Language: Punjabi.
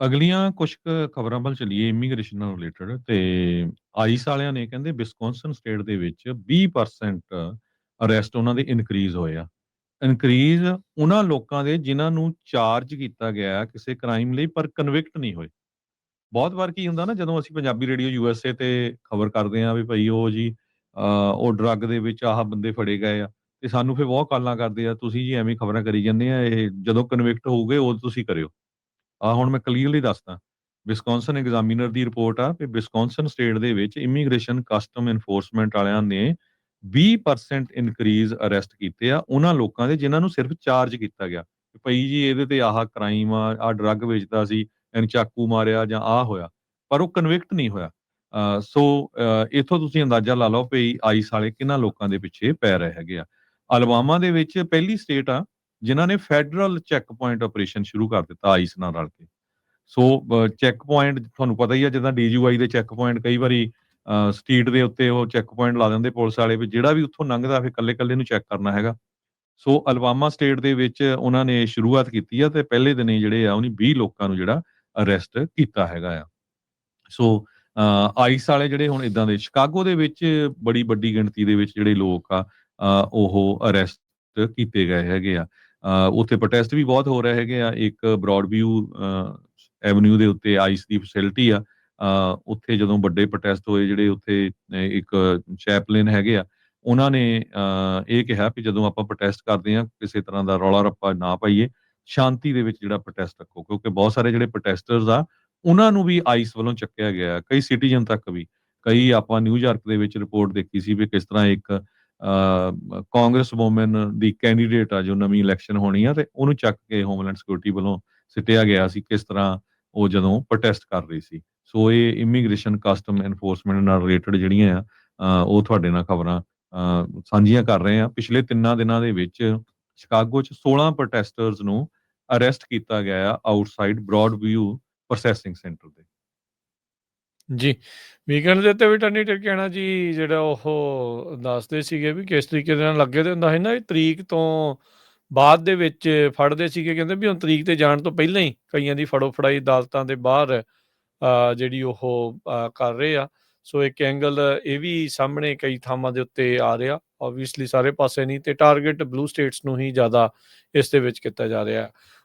ਅਗਲੀਆਂ ਕੁਛ ਕੁ ਖਬਰਾਂ ਵੱਲ ਚੱਲੀਏ ਇਮੀਗ੍ਰੇਸ਼ਨ ਨਾਲ ਰਿਲੇਟਡ ਤੇ ਆਈਸ ਵਾਲਿਆਂ ਨੇ ਕਹਿੰਦੇ ਵਿਸਕੌਨਸਨ ਸਟੇਟ ਦੇ ਵਿੱਚ 20% ਅਰੈਸਟ ਉਹਨਾਂ ਦੇ ਇਨਕਰੀਜ਼ ਹੋਏ ਆ। ਇਨਕਰੀਜ਼ ਉਹਨਾਂ ਲੋਕਾਂ ਦੇ ਜਿਨ੍ਹਾਂ ਨੂੰ ਚਾਰਜ ਕੀਤਾ ਗਿਆ ਕਿਸੇ ਕ੍ਰਾਈਮ ਲਈ ਪਰ ਕਨਵਿਕਟ ਨਹੀਂ ਹੋਏ। ਬਹੁਤ ਵਾਰ ਕੀ ਹੁੰਦਾ ਨਾ ਜਦੋਂ ਅਸੀਂ ਪੰਜਾਬੀ ਰੇਡੀਓ ਯੂਐਸਏ ਤੇ ਖਬਰ ਕਰਦੇ ਹਾਂ ਵੀ ਭਾਈ ਉਹ ਜੀ ਉਹ ਡਰੱਗ ਦੇ ਵਿੱਚ ਆਹ ਬੰਦੇ ਫੜੇ ਗਏ ਆ ਤੇ ਸਾਨੂੰ ਫਿਰ ਬਹੁਤ ਕਾਲਾਂ ਕਰਦੇ ਆ ਤੁਸੀਂ ਜੀ ਐਵੇਂ ਖਬਰਾਂ ਕਰੀ ਜਾਂਦੇ ਆ ਇਹ ਜਦੋਂ ਕਨਵਿਕਟ ਹੋਊਗੇ ਉਹ ਤੁਸੀਂ ਕਰਿਓ। ਆ ਹੁਣ ਮੈਂ ਕਲੀਅਰਲੀ ਦੱਸਦਾ ਵਿਸਕੌਨਸਨ ਐਗਜ਼ਾਮੀਨਰ ਦੀ ਰਿਪੋਰਟ ਆ ਕਿ ਵਿਸਕੌਨਸਨ ਸਟੇਟ ਦੇ ਵਿੱਚ ਇਮੀਗ੍ਰੇਸ਼ਨ ਕਸਟਮ ਇਨਫੋਰਸਮੈਂਟ ਵਾਲਿਆਂ ਨੇ 20% ਇਨਕਰੀਜ਼ ਅਰੈਸਟ ਕੀਤੇ ਆ ਉਹਨਾਂ ਲੋਕਾਂ ਦੇ ਜਿਨ੍ਹਾਂ ਨੂੰ ਸਿਰਫ ਚਾਰਜ ਕੀਤਾ ਗਿਆ ਕਿ ਭਈ ਜੀ ਇਹਦੇ ਤੇ ਆਹ ਕ੍ਰਾਈਮ ਆ ਡਰੱਗ ਵੇਚਦਾ ਸੀ ਇਹਨੂੰ ਚਾਕੂ ਮਾਰਿਆ ਜਾਂ ਆਹ ਹੋਇਆ ਪਰ ਉਹ ਕਨਵਿਕਟ ਨਹੀਂ ਹੋਇਆ। ਸੋ ਇਥੋਂ ਤੁਸੀਂ ਅੰਦਾਜ਼ਾ ਲਾ ਲਓ ਵੀ ਆਈਸ ਵਾਲੇ ਕਿਹਨਾਂ ਲੋਕਾਂ ਦੇ ਪਿੱਛੇ ਪੈ ਰਹੇ ਹੈਗੇ ਆ। ਅਲਬਾਮਾ ਦੇ ਵਿੱਚ ਪਹਿਲੀ ਸਟੇਟ ਆ ਜਿਨ੍ਹਾਂ ਨੇ ਫੈਡਰਲ ਚੈੱਕ ਪੁਆਇੰਟ ਆਪਰੇਸ਼ਨ ਸ਼ੁਰੂ ਕਰ ਦਿੱਤਾ ਆਈਸ ਨਾਲ ਰਲ ਕੇ। ਸੋ ਚੈੱਕ ਪੁਆਇੰਟ ਤੁਹਾਨੂੰ ਪਤਾ ਹੀ ਆ ਜਿੱਦਾਂ ਡੀਯੂਆਈ ਦੇ ਚੈੱਕ ਪੁਆਇੰਟ ਕਈ ਵਾਰੀ ਸਟਰੀਟ ਦੇ ਉੱਤੇ ਉਹ ਚੈੱਕ ਪੁਆਇੰਟ ਲਾ ਦਿੰਦੇ ਪੁਲਿਸ ਵਾਲੇ ਵੀ ਜਿਹੜਾ ਵੀ ਉੱਥੋਂ ਲੰਘਦਾ ਫਿਰ ਕੱਲੇ-ਕੱਲੇ ਨੂੰ ਚੈੱਕ ਕਰਨਾ ਹੈਗਾ। ਸੋ ਅਲਬਾਮਾ ਸਟੇਟ ਦੇ ਵਿੱਚ ਉਹਨਾਂ ਨੇ ਸ਼ੁਰੂਆਤ ਕੀਤੀ ਆ ਤੇ ਪਹਿਲੇ ਦਿਨ ਹੀ ਜਿਹੜੇ ਆ ਉਹਨੇ 20 ਲੋਕਾਂ ਨੂੰ ਜਿਹੜਾ ਅਰੈਸਟ ਕੀਤਾ ਹੈਗਾ ਆ। ਸੋ ਆਈਸ ਵਾਲੇ ਜਿਹੜੇ ਹੁਣ ਇਦਾਂ ਦੇ ਸ਼ਿਕਾਗੋ ਦੇ ਵਿੱਚ ਬੜੀ ਵੱਡੀ ਗਿਣਤੀ ਦੇ ਵਿੱਚ ਜਿਹੜੇ ਲੋਕ ਆ ਉਹ ਅਰੈਸਟ ਕੀਤੇ ਗਏ ਹੈਗੇ ਆ। ਉੱਥੇ ਪ੍ਰੋਟੈਸਟ ਵੀ ਬਹੁਤ ਹੋ ਰਹੇ ਹੈਗੇ ਆ ਇੱਕ ਬ੍ਰੌਡ ਵਿਊ ਐਵਨਿਊ ਦੇ ਉੱਤੇ ਆਈਸ ਦੀ ਫੈਸਿਲਿਟੀ ਆ। ਉੱਥੇ ਜਦੋਂ ਵੱਡੇ ਪ੍ਰੋਟੈਸਟ ਹੋਏ ਜਿਹੜੇ ਉੱਥੇ ਇੱਕ ਚੈਪਲਨ ਹੈਗੇ ਆ ਉਹਨਾਂ ਨੇ ਇਹ ਕਿਹਾ ਕਿ ਜਦੋਂ ਆਪਾਂ ਪ੍ਰੋਟੈਸਟ ਕਰਦੇ ਆ ਕਿਸੇ ਤਰ੍ਹਾਂ ਦਾ ਰੌਲਾ ਰੱਪਾ ਨਾ ਪਾਈਏ ਸ਼ਾਂਤੀ ਦੇ ਵਿੱਚ ਜਿਹੜਾ ਪ੍ਰੋਟੈਸਟ ਰੱਖੋ ਕਿਉਂਕਿ ਬਹੁਤ ਸਾਰੇ ਜਿਹੜੇ ਪ੍ਰੋਟੈਸਟਰਸ ਆ ਉਹਨਾਂ ਨੂੰ ਵੀ ਆਈਸ ਵੱਲੋਂ ਚੱਕਿਆ ਗਿਆ ਕਈ ਸਿਟੀਜ਼ਨ ਤੱਕ ਵੀ ਕਈ ਆਪਾਂ ਨਿਊਯਾਰਕ ਦੇ ਵਿੱਚ ਰਿਪੋਰਟ ਦੇਖੀ ਸੀ ਵੀ ਕਿਸ ਤਰ੍ਹਾਂ ਇੱਕ ਕਾਂਗਰਸ ਵੂਮਨ ਦੀ ਕੈਂਡੀਡੇਟ ਆ ਜੋ ਨਵੀਂ ਇਲੈਕਸ਼ਨ ਹੋਣੀ ਆ ਤੇ ਉਹਨੂੰ ਚੱਕ ਕੇ ਹੋਮਲੈਂਡ ਸਿਕਿਉਰਿਟੀ ਵੱਲੋਂ ਸਿੱਟਿਆ ਗਿਆ ਸੀ ਕਿਸ ਤਰ੍ਹਾਂ ਉਹ ਜਦੋਂ ਪ੍ਰੋਟੈਸਟ ਕਰ ਰਹੀ ਸੀ। ਸੋ ਇਹ ਇਮੀਗ੍ਰੇਸ਼ਨ ਕਸਟਮ ਐਨਫੋਰਸਮੈਂਟ ਨਾਲ ਰਿਲੇਟਡ ਜਿਹੜੀਆਂ ਆ ਉਹ ਤੁਹਾਡੇ ਨਾਲ ਖਬਰਾਂ ਸਾਂਝੀਆਂ ਕਰ ਰਹੇ ਆ। ਪਿਛਲੇ 3 ਦਿਨਾਂ ਦੇ ਵਿੱਚ ਸ਼ਿਕਾਗੋ 'ਚ 16 ਪ੍ਰੋਟੈਸਟਰਸ ਨੂੰ ਅਰੈਸਟ ਕੀਤਾ ਗਿਆ ਆ outside broad view processing centre ਦੇ। ਜੀ, ਵੀਕਐਂਡ ਦੇ ਉੱਤੇ ਵੀ ਟਰਨੀ ਟਿਰਕਿਆਣਾ ਜੀ ਜਿਹੜਾ ਉਹ ਦੱਸਦੇ ਸੀਗੇ ਵੀ ਕਿਸ ਤਰੀਕੇ ਦੇ ਨਾਲ ਲੱਗੇ ਦੇ ਹੁੰਦਾ ਸੀ ਨਾ ਇਹ ਤਰੀਕ ਤੋਂ ਬਾਅਦ ਦੇ ਵਿੱਚ ਫੜਦੇ ਸੀਗੇ ਕਹਿੰਦੇ ਵੀ ਹੁਣ ਤਰੀਕ ਤੇ ਜਾਣ ਤੋਂ ਪਹਿਲਾਂ ਹੀ ਕਈਆਂ ਦੀ ਫੜੋ ਫੜਾਈ ਅਦਾਲਤਾਂ ਦੇ ਬਾਹਰ ਜਿਹੜੀ ਉਹ ਕਰ ਰਹੇ ਆ। ਸੋ ਇੱਕ ਐਂਗਲ ਇਹ ਵੀ ਸਾਹਮਣੇ ਕਈ ਥਾਵਾਂ ਦੇ ਉੱਤੇ ਆ ਰਿਹਾ ਓਬਵੀਅਸਲੀ ਸਾਰੇ ਪਾਸੇ ਨਹੀਂ ਤੇ ਟਾਰਗੇਟ ਬਲੂ ਸਟੇਟਸ ਨੂੰ ਹੀ ਜ਼ਿਆਦਾ ਇਸ ਦੇ ਵਿੱਚ ਕੀਤਾ ਜਾ ਰਿਹਾ।